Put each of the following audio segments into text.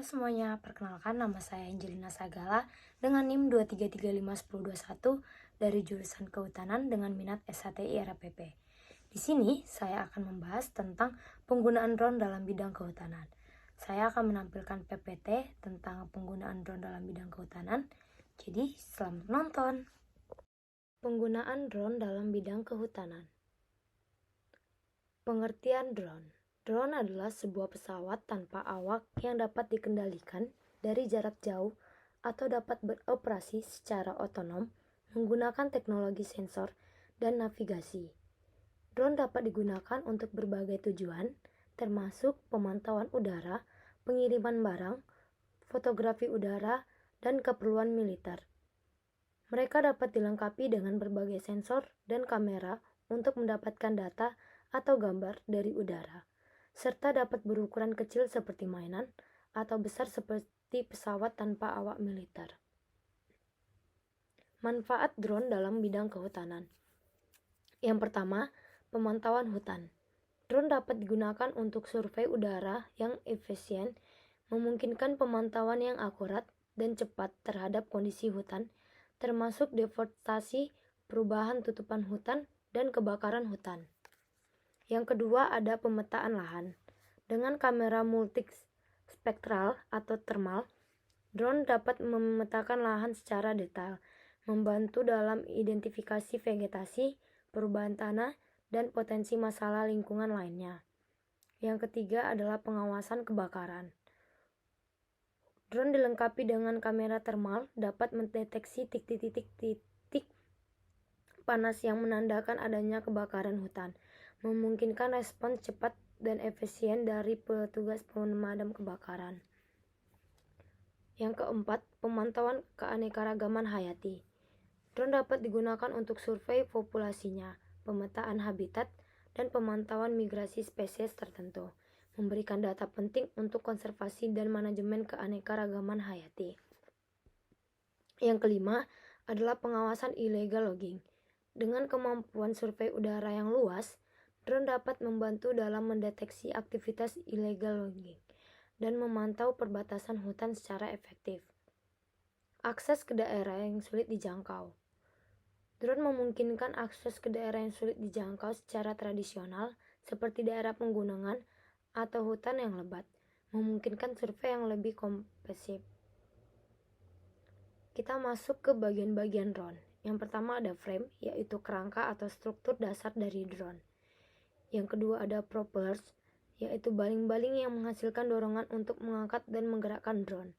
semuanya, perkenalkan nama saya Angelina Sagala dengan NIM 2335101 dari jurusan Kehutanan dengan minat SHTI RAPP. Di sini saya akan membahas tentang penggunaan drone dalam bidang kehutanan. Saya akan menampilkan PPT tentang penggunaan drone dalam bidang kehutanan. Jadi, selamat menonton. Penggunaan drone dalam bidang kehutanan. Pengertian drone. Drone adalah sebuah pesawat tanpa awak yang dapat dikendalikan dari jarak jauh atau dapat beroperasi secara otonom menggunakan teknologi sensor dan navigasi. Drone dapat digunakan untuk berbagai tujuan, termasuk pemantauan udara, pengiriman barang, fotografi udara, dan keperluan militer. Mereka dapat dilengkapi dengan berbagai sensor dan kamera untuk mendapatkan data atau gambar dari udara, serta dapat berukuran kecil seperti mainan atau besar seperti pesawat tanpa awak militer. Manfaat drone dalam bidang kehutanan. Yang pertama, pemantauan hutan. Drone dapat digunakan untuk survei udara yang efisien, memungkinkan pemantauan yang akurat dan cepat terhadap kondisi hutan, termasuk deforestasi, perubahan tutupan hutan, dan kebakaran hutan. Yang kedua ada pemetaan lahan. Dengan kamera multispektral atau thermal, drone dapat memetakan lahan secara detail, membantu dalam identifikasi vegetasi, perubahan tanah, dan potensi masalah lingkungan lainnya. Yang ketiga adalah pengawasan kebakaran. Drone dilengkapi dengan kamera thermal dapat mendeteksi titik-titik panas yang menandakan adanya kebakaran hutan, memungkinkan respons cepat dan efisien dari petugas pemadam kebakaran. Yang keempat, pemantauan keanekaragaman hayati. Drone dapat digunakan untuk survei populasinya, pemetaan habitat, dan pemantauan migrasi spesies tertentu, memberikan data penting untuk konservasi dan manajemen keanekaragaman hayati. Yang kelima adalah pengawasan illegal logging. Dengan kemampuan survei udara yang luas, drone dapat membantu dalam mendeteksi aktivitas illegal logging dan memantau perbatasan hutan secara efektif. Akses ke daerah yang sulit dijangkau. Drone memungkinkan akses ke daerah yang sulit dijangkau secara tradisional seperti daerah pegunungan atau hutan yang lebat, memungkinkan survei yang lebih komprehensif. Kita masuk ke bagian-bagian drone. Yang pertama ada frame, yaitu kerangka atau struktur dasar dari drone. Yang kedua ada propellers, yaitu baling-baling yang menghasilkan dorongan untuk mengangkat dan menggerakkan drone.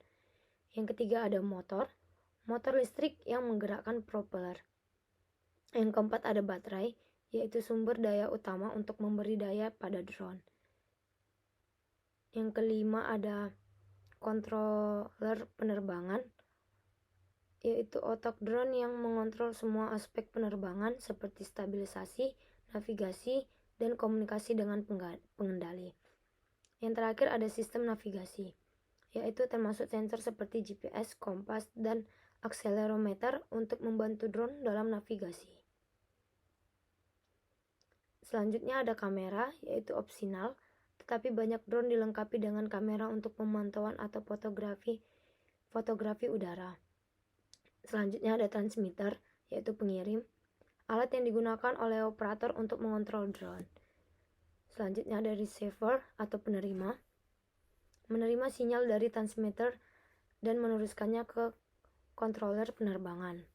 Yang ketiga ada motor listrik yang menggerakkan propeller. Yang keempat ada baterai, yaitu sumber daya utama untuk memberi daya pada drone. Yang kelima ada controller penerbangan, yaitu otak drone yang mengontrol semua aspek penerbangan seperti stabilisasi, navigasi, dan komunikasi dengan pengendali. Yang terakhir ada sistem navigasi, yaitu termasuk sensor seperti GPS, kompas, dan akselerometer untuk membantu drone dalam navigasi. Selanjutnya ada kamera, yaitu opsional, tetapi banyak drone dilengkapi dengan kamera untuk pemantauan atau fotografi udara. Selanjutnya ada transmitter, yaitu pengirim, alat yang digunakan oleh operator untuk mengontrol drone. Selanjutnya ada receiver atau penerima, menerima sinyal dari transmitter dan meneruskannya ke controller penerbangan.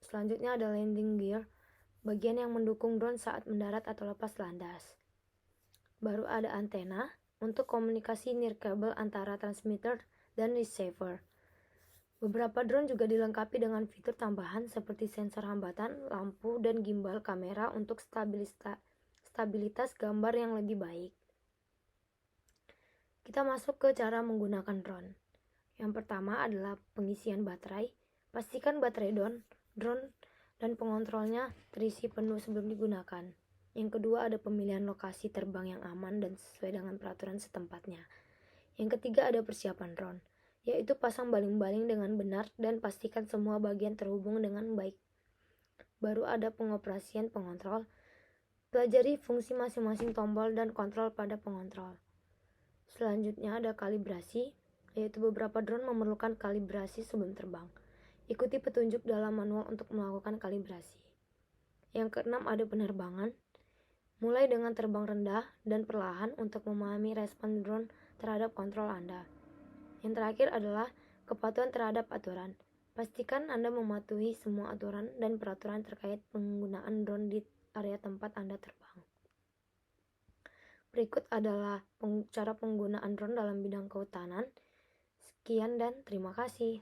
Selanjutnya ada landing gear, bagian yang mendukung drone saat mendarat atau lepas landas. Baru ada antena untuk komunikasi nirkabel antara transmitter dan receiver. Beberapa drone juga dilengkapi dengan fitur tambahan seperti sensor hambatan, lampu, dan gimbal kamera untuk stabilitas gambar yang lebih baik. Kita masuk ke cara menggunakan drone. Yang pertama adalah pengisian baterai. Pastikan baterai drone dan pengontrolnya terisi penuh sebelum digunakan. Yang kedua ada pemilihan lokasi terbang yang aman dan sesuai dengan peraturan setempatnya. Yang ketiga ada persiapan drone, yaitu pasang baling-baling dengan benar dan pastikan semua bagian terhubung dengan baik. Baru ada pengoperasian pengontrol. Pelajari fungsi masing-masing tombol dan kontrol pada pengontrol. Selanjutnya ada kalibrasi, yaitu beberapa drone memerlukan kalibrasi sebelum terbang. Ikuti petunjuk dalam manual untuk melakukan kalibrasi. Yang keenam, ada penerbangan. Mulai dengan terbang rendah dan perlahan untuk memahami respon drone terhadap kontrol Anda. Yang terakhir adalah kepatuhan terhadap aturan. Pastikan Anda mematuhi semua aturan dan peraturan terkait penggunaan drone di area tempat Anda terbang. Berikut adalah cara penggunaan drone dalam bidang kehutanan. Sekian dan terima kasih.